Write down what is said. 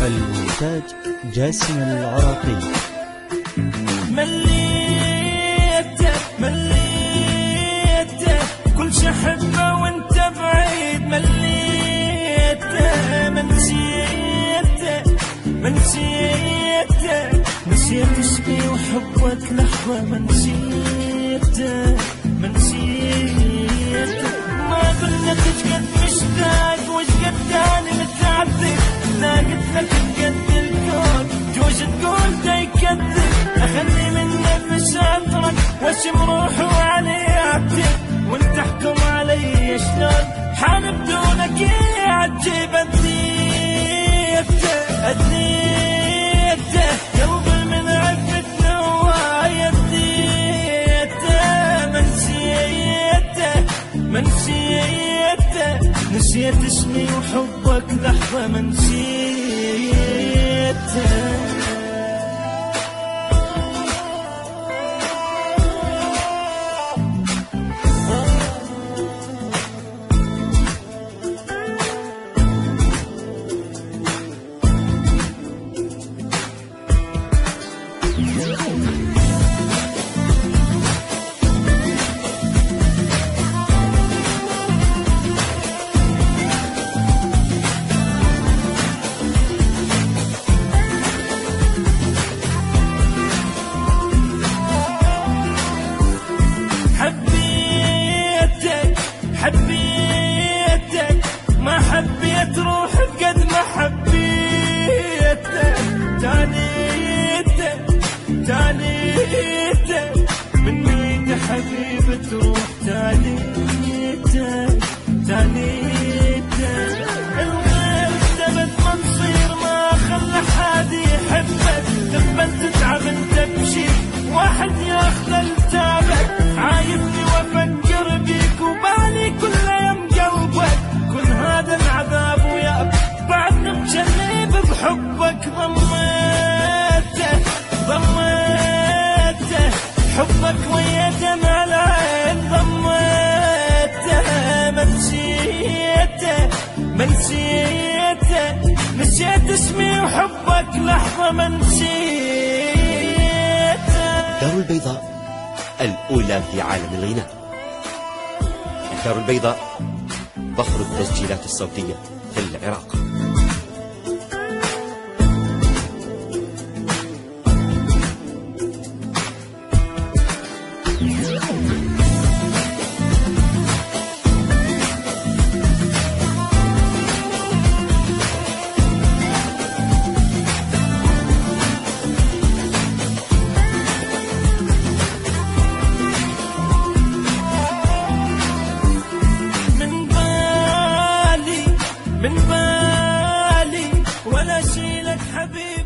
المونتاج جاسم العراقي. مليته كل شي احبه وانت بعيد، مليته نسيت اسمي وحبك لحظة، نسيته ما قلت قد مشتاق وشقد تاني متعذب، لا قلت لك بقد الكون جوز تقول دا يكذب، اخلي من نفس اترك واشم روحي وعلي اعتب، وانت احكم علي شلون حال بدونك يعجب. أذنيته قلبي من عفة نوايا، نسيت اسمي وحبك لحظة، نسيته. حبيتك ما حبيت روح بقد ما حبيتك، تانيتك من ميت حبيب تروح، تانيتك الغير ثبت ما نصير، ما خلى حد يحبك، لما تتعب انت بشي واحد ياخذ التابك، عايبني وافكر بيك وبالي كل يوم قلبك، كل هذا العذاب وياك بعدنا مجنب بحبك، ضميته حبك ويا دمع العين، ضميته نسيت اسمي وحبك لحظة، ما نسيته. دار البيضاء الأولى في عالم الغناء. دار البيضاء ظهر التسجيلات الصوتية في العراق. من بالي ولا شيلك حبيبي.